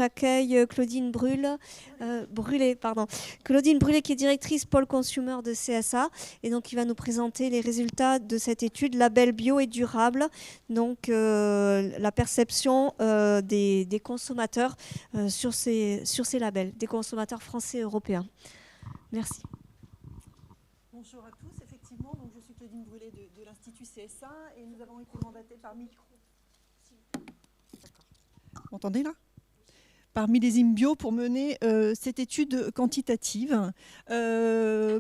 J'accueille Claudine Brûlé, pardon. Claudine Brûlé qui est directrice pôle consumer de CSA et donc il va nous présenter les résultats de cette étude label bio et durable, donc la perception des consommateurs sur ces labels, des consommateurs français et européens. Merci. Bonjour à tous, effectivement, donc je suis Claudine Brûlé de l'Institut CSA et nous avons été mandatés par Micro. D'accord. Vous m'entendez là ? Par Millésime Bio pour mener cette étude quantitative. Le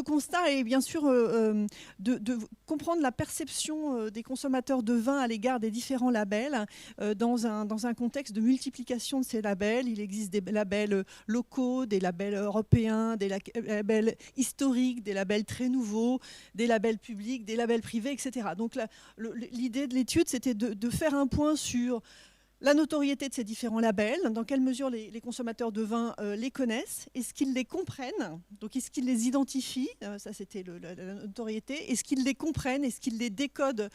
constat est bien sûr de comprendre la perception des consommateurs de vin à l'égard des différents labels dans un contexte de multiplication de ces labels. Il existe des labels locaux, des labels européens, des labels historiques, des labels très nouveaux, des labels publics, des labels privés, etc. Donc l'idée de l'étude, c'était de faire un point sur la notoriété de ces différents labels, dans quelle mesure les consommateurs de vin les connaissent, est-ce qu'ils les comprennent, donc est-ce qu'ils les identifient, ça c'était la notoriété, est-ce qu'ils les comprennent, est-ce qu'ils les décodent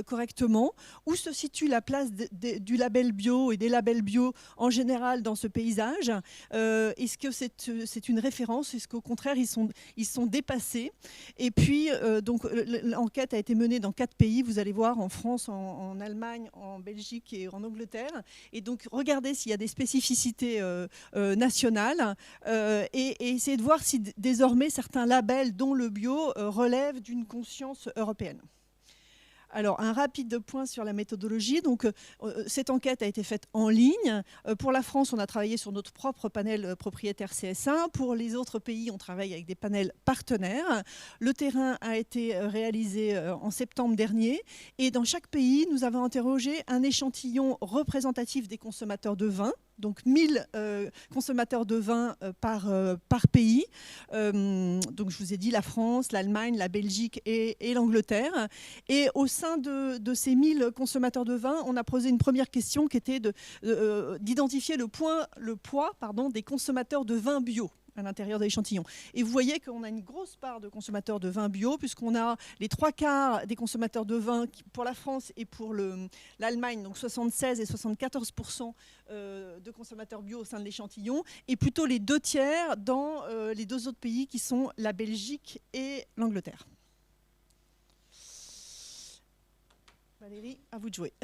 correctement, où se situe la place du label bio et des labels bio en général dans ce paysage, est-ce que c'est une référence, est-ce qu'au contraire ils sont dépassés, et puis donc l'enquête a été menée dans 4 pays, vous allez voir, en France, en Allemagne, en Belgique et en Angleterre. Et donc, regardez s'il y a des spécificités nationales et essayer de voir si désormais certains labels, dont le bio, relèvent d'une conscience européenne. Alors, un rapide point sur la méthodologie. Donc, cette enquête a été faite en ligne. Pour la France, on a travaillé sur notre propre panel propriétaire CSA. Pour les autres pays, on travaille avec des panels partenaires. Le terrain a été réalisé en septembre dernier. Et dans chaque pays, nous avons interrogé un échantillon représentatif des consommateurs de vin. Donc 1000 consommateurs de vin par pays. Donc je vous ai dit la France, l'Allemagne, la Belgique et l'Angleterre. Et au sein de ces 1000 consommateurs de vin, on a posé une première question qui était d'identifier le poids des consommateurs de vin bio à l'intérieur de l'échantillon. Et vous voyez qu'on a une grosse part de consommateurs de vin bio, puisqu'on a les 3/4 des consommateurs de vin pour la France et pour l'Allemagne, donc 76 et 74% de consommateurs bio au sein de l'échantillon, et plutôt les 2/3 dans les 2 autres pays qui sont la Belgique et l'Angleterre. Valérie, à vous de jouer.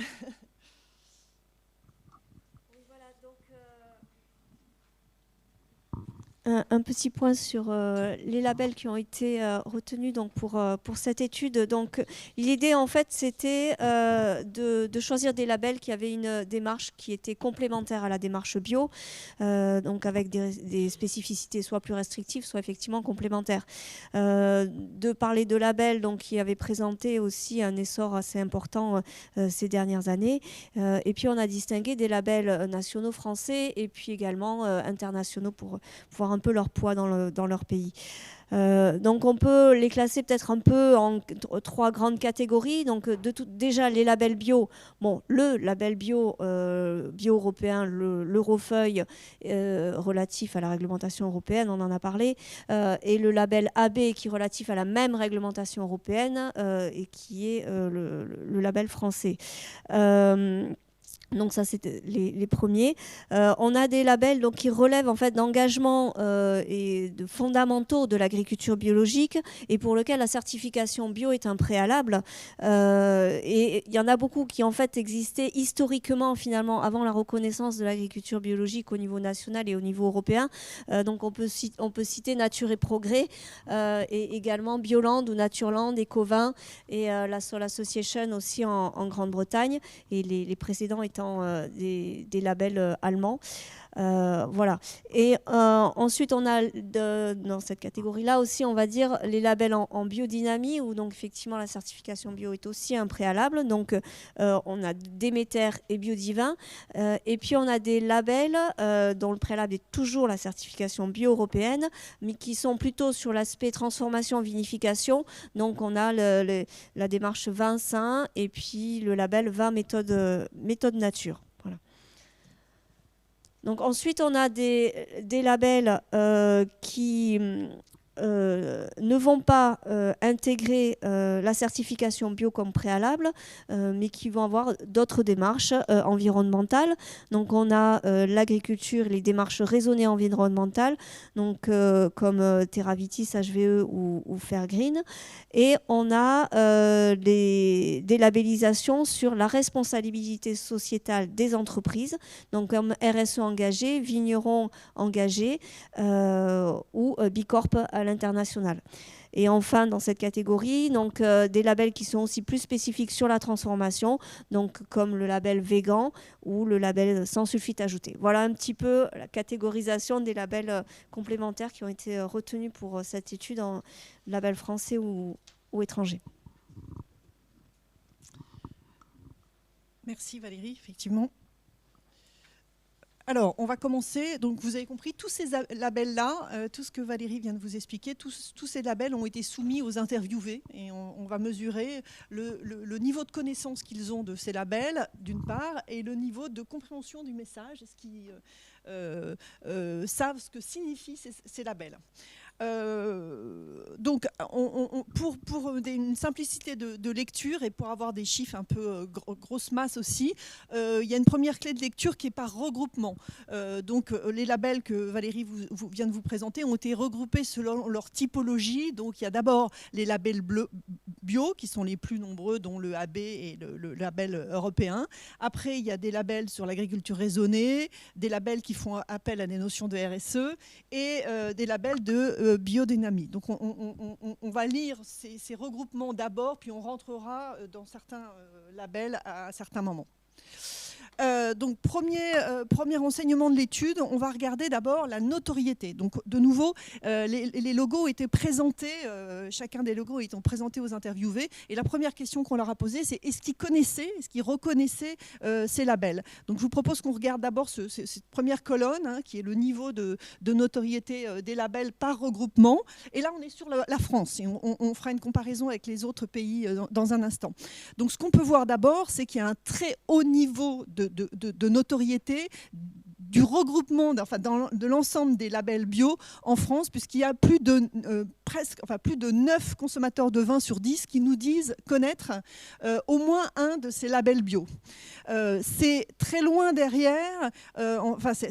Un petit point sur les labels qui ont été retenus donc, pour cette étude. Donc, l'idée, en fait, c'était de choisir des labels qui avaient une démarche qui était complémentaire à la démarche bio, donc avec des spécificités soit plus restrictives, soit effectivement complémentaires. De parler de labels donc, qui avaient présenté aussi un essor assez important ces dernières années. Et puis, on a distingué des labels nationaux français et puis également internationaux pour voir un peu leur poids dans leur pays. Donc on peut les classer peut-être un peu en 3 grandes catégories. Donc déjà les labels bio. Bon, le label bio européen, l'Eurofeuille relatif à la réglementation européenne, on en a parlé, et le label AB qui est relatif à la même réglementation européenne et qui est le label français. Donc ça, c'était les premiers. On a des labels donc, qui relèvent en fait, d'engagements et de fondamentaux de l'agriculture biologique et pour lesquels la certification bio est un préalable. Et il y en a beaucoup qui en fait existaient historiquement finalement avant la reconnaissance de l'agriculture biologique au niveau national et au niveau européen. Donc on peut citer Nature et Progrès et également Bioland ou Natureland, Ecovin et la Soil Association aussi en Grande-Bretagne et les précédents étant des labels allemands. Voilà. Et ensuite, on a dans cette catégorie-là aussi, on va dire, les labels en biodynamie, où donc effectivement la certification bio est aussi un préalable. Donc, on a Déméter et Biodivin. Et puis, on a des labels dont le préalable est toujours la certification bio-européenne, mais qui sont plutôt sur l'aspect transformation, vinification. Donc, on a la démarche vin sain et puis le label vin méthode nature. Voilà. Donc ensuite, on a des labels qui ne vont pas intégrer la certification bio comme préalable, mais qui vont avoir d'autres démarches environnementales. Donc on a l'agriculture, les démarches raisonnées environnementales, donc comme Terravitis, HVE ou Fairgreen. Et on a des labellisations sur la responsabilité sociétale des entreprises, donc comme RSE engagé, vignerons engagés ou Bicorp à l'international. Et enfin, dans cette catégorie, donc, des labels qui sont aussi plus spécifiques sur la transformation, donc comme le label végan ou le label sans sulfite ajouté. Voilà un petit peu la catégorisation des labels complémentaires qui ont été retenus pour cette étude en label français ou étranger. Merci Valérie, effectivement. Alors, on va commencer. Donc, vous avez compris, tous ces labels-là, tout ce que Valérie vient de vous expliquer, tous ces labels ont été soumis aux interviewés et on va mesurer le niveau de connaissance qu'ils ont de ces labels, d'une part, et le niveau de compréhension du message, est-ce qu'ils savent ce que signifient ces labels. Donc, pour une simplicité de lecture et pour avoir des chiffres un peu grosse masse aussi, il y a une première clé de lecture qui est par regroupement. Donc, les labels que Valérie vient de vous présenter ont été regroupés selon leur typologie. Donc, il y a d'abord les labels bio qui sont les plus nombreux, dont le AB et le label européen. Après, il y a des labels sur l'agriculture raisonnée, des labels qui font appel à des notions de RSE et des labels de biodynamie. Donc on va lire ces regroupements d'abord, puis on rentrera dans certains labels à certains moments. Donc premier enseignement de l'étude, on va regarder d'abord la notoriété. Donc de nouveau, les logos étaient présentés, chacun des logos étant présentés aux interviewés. Et la première question qu'on leur a posée, c'est est-ce qu'ils connaissaient, est-ce qu'ils reconnaissaient ces labels. Donc je vous propose qu'on regarde d'abord cette première colonne, hein, qui est le niveau de notoriété des labels par regroupement. Et là, on est sur la France. Et on fera une comparaison avec les autres pays dans un instant. Donc ce qu'on peut voir d'abord, c'est qu'il y a un très haut niveau de notoriété du regroupement de l'ensemble des labels bio en France, puisqu'il y a plus de 9 consommateurs de vin sur 10 qui nous disent connaître au moins un de ces labels bio. C'est très loin derrière,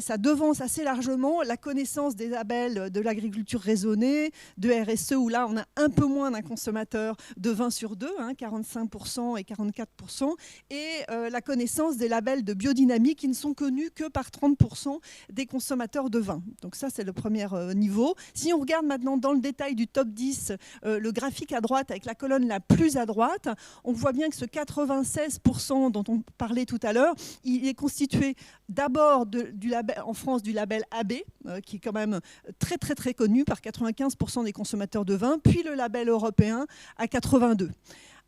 ça devance assez largement la connaissance des labels de l'agriculture raisonnée, de RSE, où là on a un peu moins d'un consommateur de vin sur 2, 45% et 44%, et la connaissance des labels de biodynamie qui ne sont connus que par 30% des consommateurs de vin. Donc ça, c'est le premier niveau. Si on regarde maintenant dans le détail du top 10, le graphique à droite avec la colonne la plus à droite, on voit bien que ce 96% dont on parlait tout à l'heure, il est constitué d'abord en France du label AB, qui est quand même très très très connu par 95% des consommateurs de vin, puis le label européen à 82%.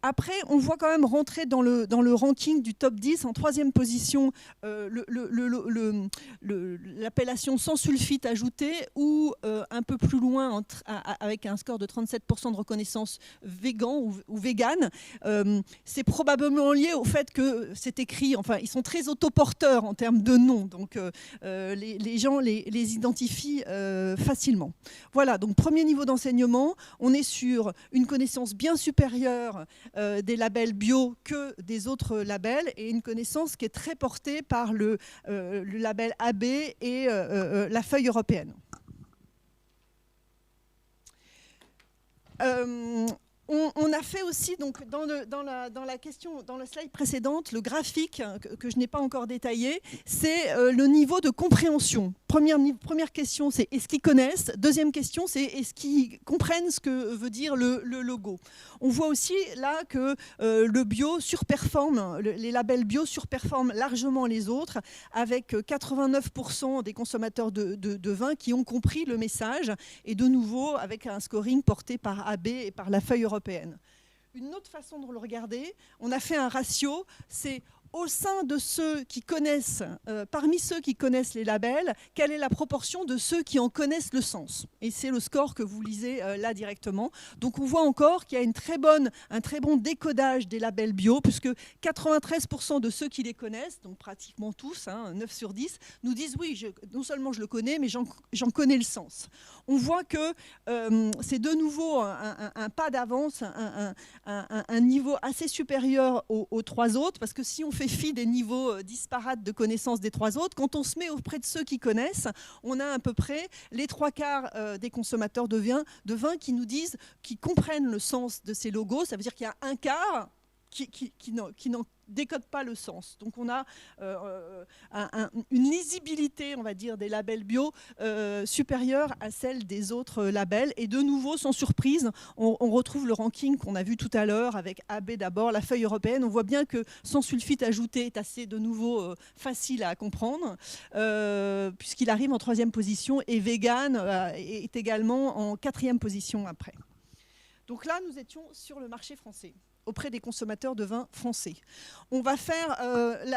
Après, on voit quand même rentrer dans le ranking du top 10, en troisième position, l'appellation sans sulfite ajouté, ou un peu plus loin, avec un score de 37% de reconnaissance végan ou vegan. C'est probablement lié au fait que c'est écrit, enfin, ils sont très autoporteurs en termes de noms, donc les gens les identifient facilement. Voilà, donc premier niveau d'enseignement, on est sur une connaissance bien supérieure des labels bio que des autres labels, et une connaissance qui est très portée par le label AB et la feuille européenne. On a fait aussi, donc, dans la question, dans la slide précédente, le graphique que je n'ai pas encore détaillé, c'est le niveau de compréhension. Première question, c'est est-ce qu'ils connaissent? Deuxième question, c'est est-ce qu'ils comprennent ce que veut dire le logo? On voit aussi là que le bio surperforme, les labels bio surperforment largement les autres, avec 89% des consommateurs de vin qui ont compris le message, et de nouveau avec un scoring porté par AB et par la feuille européenne. Une autre façon de le regarder, on a fait un ratio, c'est au sein de ceux qui connaissent, parmi ceux qui connaissent les labels, quelle est la proportion de ceux qui en connaissent le sens? Et c'est le score que vous lisez là directement. Donc on voit encore qu'il y a un très bon décodage des labels bio, puisque 93% de ceux qui les connaissent, donc pratiquement tous, 9 sur 10, nous disent oui, non seulement je le connais, mais j'en connais le sens. On voit que c'est de nouveau un pas d'avance, un niveau assez supérieur aux trois autres, parce que si on fait fi des niveaux disparates de connaissance des trois autres, quand on se met auprès de ceux qui connaissent, on a à peu près les 3/4 des consommateurs de vin qui nous disent, qui comprennent le sens de ces logos. Ça veut dire qu'il y a un quart qui n'en décode pas le sens. Donc on a une lisibilité, on va dire, des labels bio supérieure à celle des autres labels. Et de nouveau, sans surprise, on retrouve le ranking qu'on a vu tout à l'heure avec AB d'abord, la feuille européenne. On voit bien que sans sulfite ajouté est assez de nouveau facile à comprendre, puisqu'il arrive en 3e position, et vegan est également en 4e position après. Donc là, nous étions sur le marché français, auprès des consommateurs de vin français. On va faire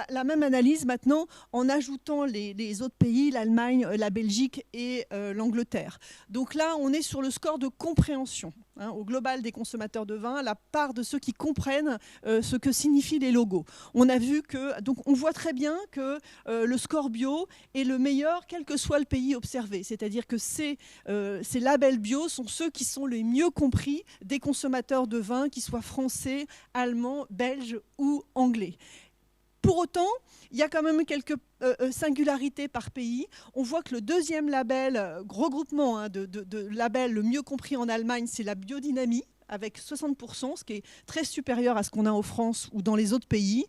la même analyse maintenant en ajoutant les autres pays, l'Allemagne, la Belgique et l'Angleterre. Donc là, on est sur le score de compréhension. Au global des consommateurs de vin, la part de ceux qui comprennent ce que signifient les logos. On a vu que, donc on voit très bien que le score bio est le meilleur, quel que soit le pays observé. C'est-à-dire que ces labels bio sont ceux qui sont les mieux compris des consommateurs de vin, qu'ils soient français, allemands, belges ou anglais. Pour autant, il y a quand même quelques singularités par pays. On voit que le deuxième label, regroupement de labels le mieux compris en Allemagne, c'est la biodynamie, avec 60%, ce qui est très supérieur à ce qu'on a en France ou dans les autres pays.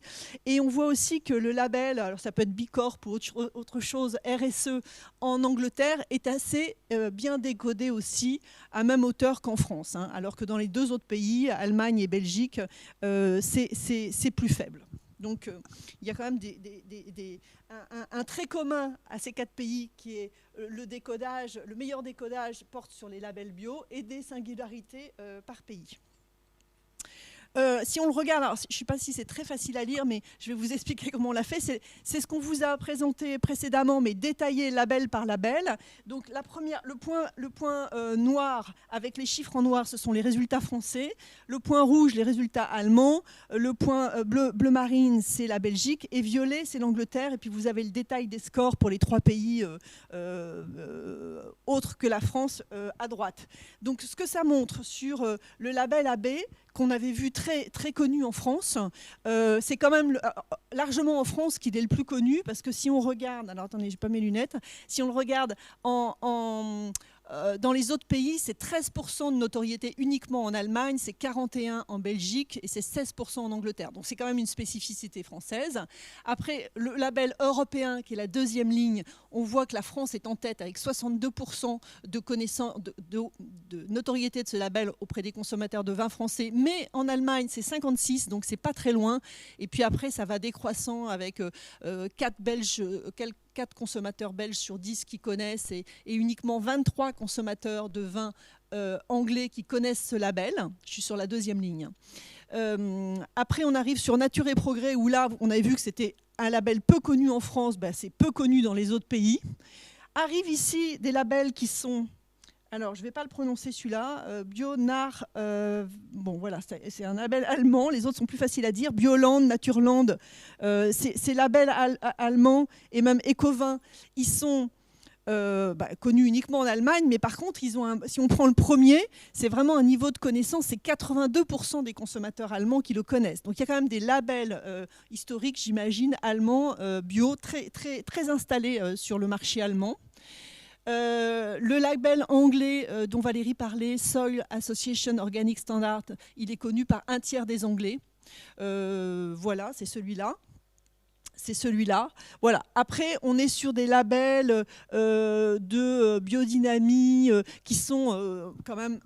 Et on voit aussi que le label, alors ça peut être Bicorp ou autre chose, RSE en Angleterre, est assez bien décodé aussi, à même hauteur qu'en France. Alors que dans les deux autres pays, Allemagne et Belgique, c'est plus faible. Donc il y a quand même un trait commun à ces 4 pays qui est le décodage, le meilleur décodage porte sur les labels bio et des singularités par pays. Si on le regarde, alors, je ne sais pas si c'est très facile à lire, mais je vais vous expliquer comment on l'a fait. C'est ce qu'on vous a présenté précédemment, mais détaillé label par label. Donc le point noir avec les chiffres en noir, ce sont les résultats français. Le point rouge, les résultats allemands. Le point bleu marine, c'est la Belgique. Et violet, c'est l'Angleterre. Et puis vous avez le détail des scores pour les 3 pays autres que la France à droite. Donc ce que ça montre sur le label AB, qu'on avait vu très, très connu en France. C'est quand même largement en France qu'il est le plus connu, parce que si on regarde, alors attendez, j'ai pas mes lunettes, si on le regarde dans les autres pays, c'est 13% de notoriété uniquement en Allemagne, c'est 41% en Belgique et c'est 16% en Angleterre. Donc c'est quand même une spécificité française. Après, le label européen, qui est la deuxième ligne, on voit que la France est en tête avec 62% de notoriété de ce label auprès des consommateurs de vin français. Mais en Allemagne, c'est 56%, donc c'est pas très loin. Et puis après, ça va décroissant avec 4 consommateurs belges sur 10 qui connaissent et uniquement 23 consommateurs de vin anglais qui connaissent ce label. Je suis sur la deuxième ligne. Après, on arrive sur Nature et Progrès, où là, on avait vu que c'était un label peu connu en France, c'est peu connu dans les autres pays. Arrivent ici des labels qui sont... Alors, je ne vais pas le prononcer celui-là. Bionar, bon voilà, c'est un label allemand. Les autres sont plus faciles à dire. Bioland, Naturland, ces labels allemands et même Ecovin, ils sont connus uniquement en Allemagne. Mais par contre, si on prend le premier, c'est vraiment un niveau de connaissance. C'est 82% des consommateurs allemands qui le connaissent. Donc, il y a quand même des labels historiques, j'imagine, allemands, bio, très, très, très installés sur le marché allemand. Le label anglais dont Valérie parlait, Soil Association Organic Standard, il est connu par 1/3 des Anglais. Voilà, c'est celui-là. C'est celui-là. Voilà. Après, on est sur des labels de biodynamie qui sont quand même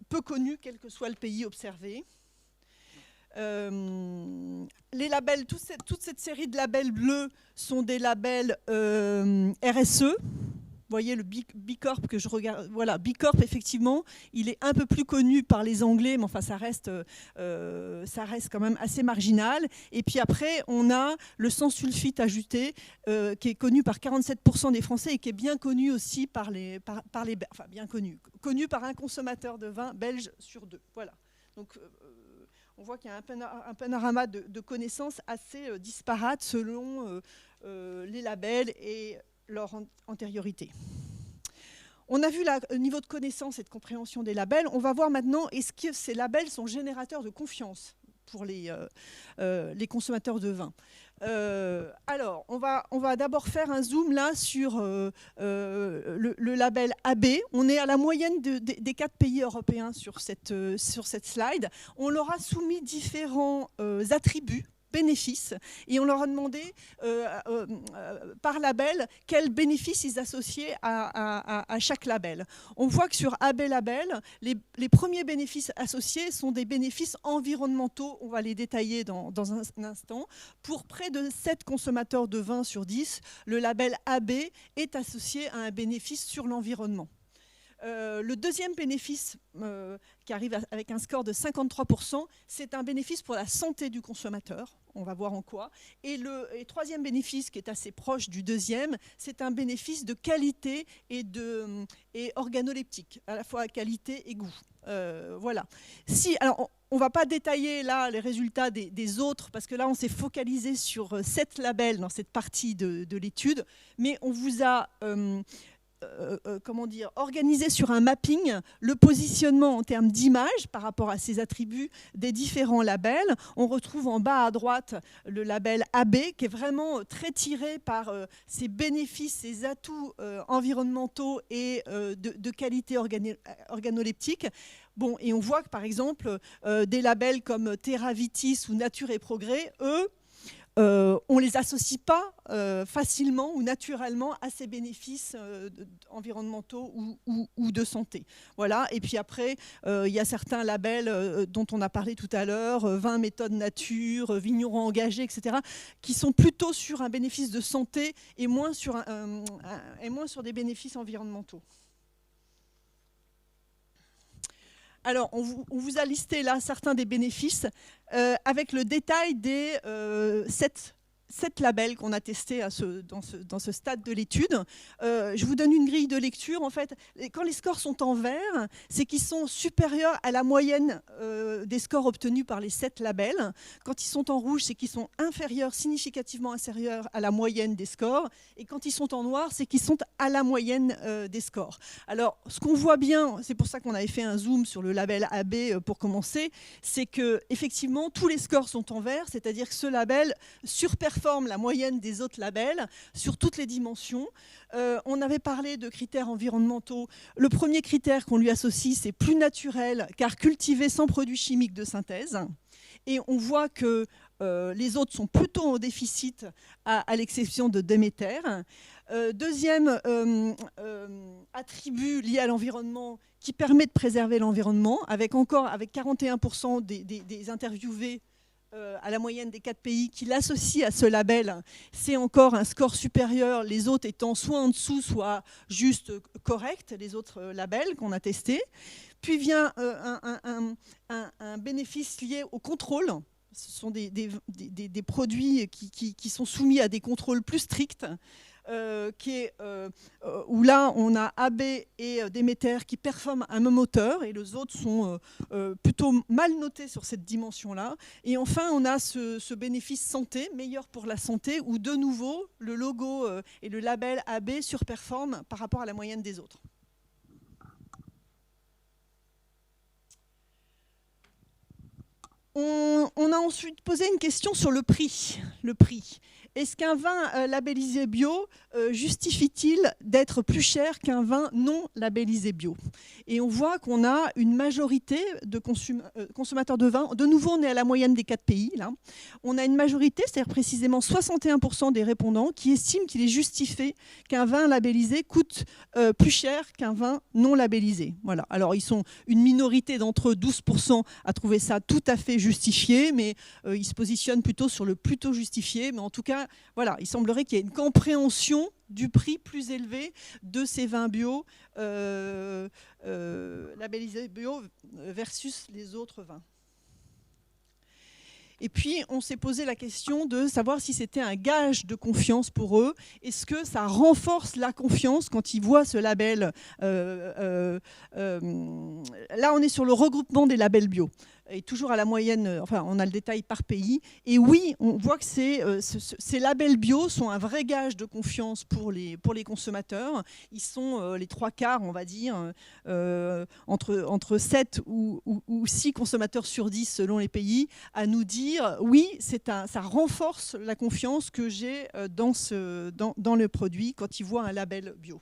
peu connus, quel que soit le pays observé. Les labels, toute cette série de labels bleus sont des labels RSE. voyez le Bicorp que je regarde. Voilà, Bicorp, effectivement, il est un peu plus connu par les Anglais, mais enfin, ça reste quand même assez marginal. Et puis après, on a le sans sulfite ajouté, qui est connu par 47% des Français et qui est bien connu aussi par les enfin, bien connu par un consommateur de vin belge sur 2. Voilà. Donc, on voit qu'il y a un panorama de connaissances assez disparate selon les labels et leur antériorité. On a vu le niveau de connaissance et de compréhension des labels. On va voir maintenant, est-ce que ces labels sont générateurs de confiance pour les consommateurs de vin. Alors, on va d'abord faire un zoom là sur le label AB. On est à la moyenne des 4 pays européens sur cette slide. On leur a soumis différents attributs, bénéfices, et on leur a demandé par label quels bénéfices ils associaient à chaque label. On voit que sur AB Label, les premiers bénéfices associés sont des bénéfices environnementaux, on va les détailler dans un instant. Pour près de 7 consommateurs de vin sur 10, le label AB est associé à un bénéfice sur l'environnement. Le deuxième bénéfice qui arrive avec un score de 53%, c'est un bénéfice pour la santé du consommateur. On va voir en quoi. Et le troisième bénéfice, qui est assez proche du deuxième, c'est un bénéfice de qualité et organoleptique, à la fois qualité et goût. Voilà. Alors, on ne va pas détailler là les résultats des autres, parce que là, on s'est focalisé sur 7 labels dans cette partie de l'étude, mais on vous a organisé sur un mapping le positionnement en termes d'image par rapport à ces attributs des différents labels. On retrouve en bas à droite le label AB qui est vraiment très tiré par ses bénéfices, ses atouts environnementaux et de qualité organoleptique. Bon, et on voit que par exemple des labels comme Terra Vitis ou Nature et Progrès, eux, on ne les associe pas facilement ou naturellement à ces bénéfices environnementaux ou de santé. Voilà. Et puis après, il y a certains labels dont on a parlé tout à l'heure, vin méthode nature, vignerons engagés, etc., qui sont plutôt sur un bénéfice de santé et moins sur des bénéfices environnementaux. Alors, on vous a listé là certains des bénéfices avec le détail des 7 labels qu'on a testés dans ce stade de l'étude. Je vous donne une grille de lecture. En fait, quand les scores sont en vert, c'est qu'ils sont supérieurs à la moyenne des scores obtenus par les 7 labels. Quand ils sont en rouge, c'est qu'ils sont inférieurs, significativement inférieurs à la moyenne des scores. Et quand ils sont en noir, c'est qu'ils sont à la moyenne des scores. Alors, ce qu'on voit bien, c'est pour ça qu'on avait fait un zoom sur le label AB pour commencer, c'est qu'effectivement, tous les scores sont en vert, c'est-à-dire que ce label surperforme la moyenne des autres labels sur toutes les dimensions. On avait parlé de critères environnementaux. Le premier critère qu'on lui associe, c'est plus naturel, car cultivé sans produits chimiques de synthèse. Et on voit que les autres sont plutôt en déficit, à l'exception de Déméter. Deuxième attribut lié à l'environnement qui permet de préserver l'environnement, avec 41% des interviewés à la moyenne des 4 pays qui l'associent à ce label, c'est encore un score supérieur, les autres étant soit en dessous, soit juste correct, les autres labels qu'on a testés. Puis vient un bénéfice lié au contrôle. Ce sont des produits qui sont soumis à des contrôles plus stricts. Où là on a AB et Déméter qui performent un même moteur et les autres sont plutôt mal notés sur cette dimension-là. Et enfin on a ce bénéfice santé, meilleur pour la santé, où de nouveau le logo et le label AB surperforment par rapport à la moyenne des autres. On a ensuite posé une question sur le prix. Est-ce qu'un vin labellisé bio justifie-t-il d'être plus cher qu'un vin non labellisé bio? Et on voit qu'on a une majorité de consommateurs de vin. De nouveau, on est à la moyenne des 4 pays. Là. On a une majorité, c'est-à-dire précisément 61% des répondants qui estiment qu'il est justifié qu'un vin labellisé coûte plus cher qu'un vin non labellisé. Voilà. Alors, ils sont une minorité d'entre eux, 12%, à trouver ça tout à fait justifié, mais ils se positionnent plutôt sur le plutôt justifié. Mais en tout cas, voilà, il semblerait qu'il y ait une compréhension du prix plus élevé de ces vins bio, labellisés bio versus les autres vins. Et puis, on s'est posé la question de savoir si c'était un gage de confiance pour eux. Est-ce que ça renforce la confiance quand ils voient ce label là, on est sur le regroupement des labels bio. Et toujours à la moyenne, enfin, on a le détail par pays. Et oui, on voit que ces labels bio sont un vrai gage de confiance pour les consommateurs. Ils sont les 3/4, on va dire, entre 7 ou 6 consommateurs sur 10 selon les pays, à nous dire oui, ça renforce la confiance que j'ai dans le produit quand ils voient un label bio.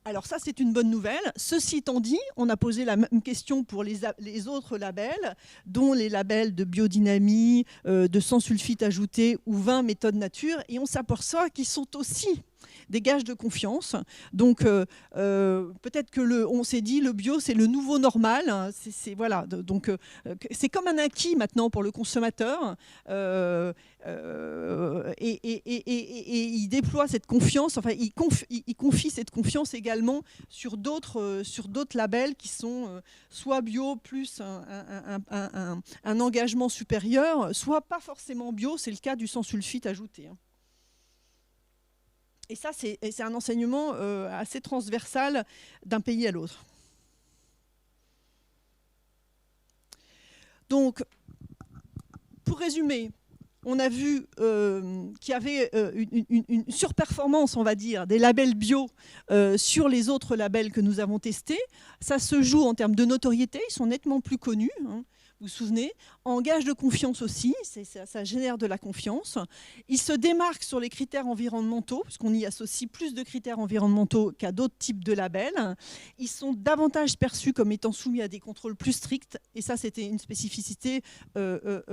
Alors ça, c'est une bonne nouvelle. Ceci étant dit, on a posé la même question pour les autres labels, dont les labels de biodynamie, de sans sulfite ajouté ou vin méthode nature, et on s'aperçoit qu'ils sont aussi des gages de confiance. Donc peut-être que on s'est dit le bio c'est le nouveau normal. Voilà. Donc c'est comme un acquis maintenant pour le consommateur. Et il déploie cette confiance. Enfin, il confie cette confiance également sur d'autres labels qui sont soit bio plus un engagement supérieur, soit pas forcément bio. C'est le cas du sans sulfite ajouté. Et ça, c'est un enseignement assez transversal d'un pays à l'autre. Donc, pour résumer, on a vu qu'il y avait une surperformance, on va dire, des labels bio sur les autres labels que nous avons testés. Ça se joue en termes de notoriété, ils sont nettement plus connus. Hein. Vous vous souvenez, en gage de confiance aussi, ça génère de la confiance. Ils se démarquent sur les critères environnementaux, puisqu'on y associe plus de critères environnementaux qu'à d'autres types de labels. Ils sont davantage perçus comme étant soumis à des contrôles plus stricts, et ça, c'était une spécificité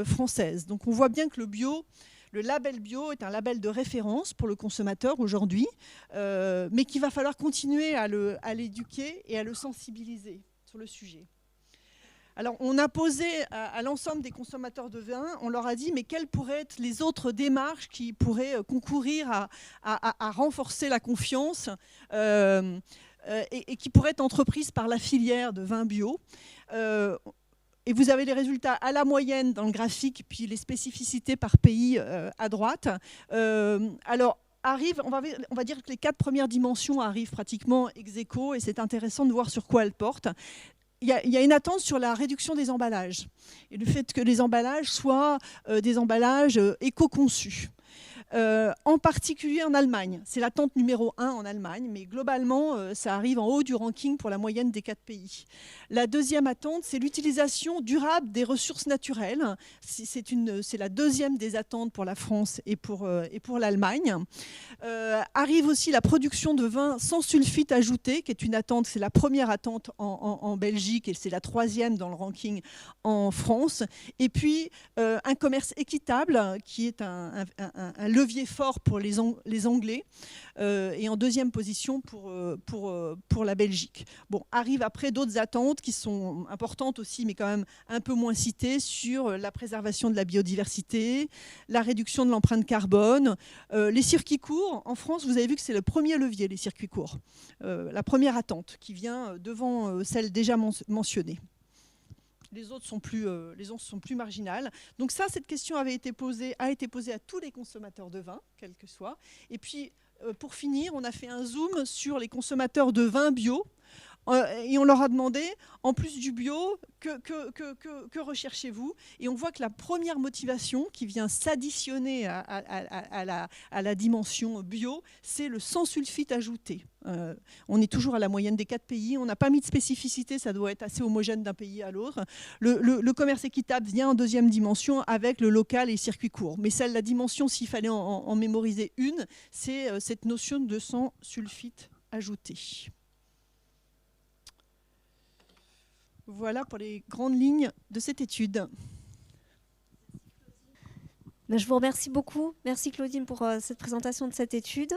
française. Donc on voit bien que le label bio est un label de référence pour le consommateur aujourd'hui, mais qu'il va falloir continuer à l'éduquer et à le sensibiliser sur le sujet. Alors, on a posé à l'ensemble des consommateurs de vin, on leur a dit, mais quelles pourraient être les autres démarches qui pourraient concourir à renforcer la confiance et qui pourraient être entreprises par la filière de vin bio. Et vous avez les résultats à la moyenne dans le graphique, puis les spécificités par pays à droite. Alors, on va dire que les 4 premières dimensions arrivent pratiquement ex aequo, et c'est intéressant de voir sur quoi elles portent. Il y a une attente sur la réduction des emballages et le fait que les emballages soient des emballages éco-conçus. En particulier en Allemagne. C'est l'attente numéro 1 en Allemagne, mais globalement, ça arrive en haut du ranking pour la moyenne des 4 pays. La deuxième attente, c'est l'utilisation durable des ressources naturelles. C'est la deuxième des attentes pour la France et pour l'Allemagne. Arrive aussi la production de vin sans sulfite ajouté, qui est une attente, c'est la première attente en Belgique et c'est la 3e dans le ranking en France. Et puis, un commerce équitable, qui est un levier fort pour les Anglais, et en 2e position pour la Belgique. Bon, arrivent après d'autres attentes qui sont importantes aussi, mais quand même un peu moins citées, sur la préservation de la biodiversité, la réduction de l'empreinte carbone, les circuits courts. En France, vous avez vu que c'est le premier levier, les circuits courts. La première attente qui vient devant celle déjà mentionnée. Les autres sont plus marginales. Donc ça, cette question a été posée à tous les consommateurs de vin, quel que soit. Et puis, pour finir, on a fait un zoom sur les consommateurs de vin bio. Et on leur a demandé, en plus du bio, que recherchez-vous? Et on voit que la première motivation qui vient s'additionner à la dimension bio, c'est le sans sulfite ajouté. On est toujours à la moyenne des 4 pays. On n'a pas mis de spécificité, ça doit être assez homogène d'un pays à l'autre. Le commerce équitable vient en 2e dimension avec le local et les circuits courts. Mais la dimension, s'il fallait en mémoriser une, c'est cette notion de sans sulfite ajouté. Voilà pour les grandes lignes de cette étude. Je vous remercie beaucoup. Merci Claudine pour cette présentation de cette étude.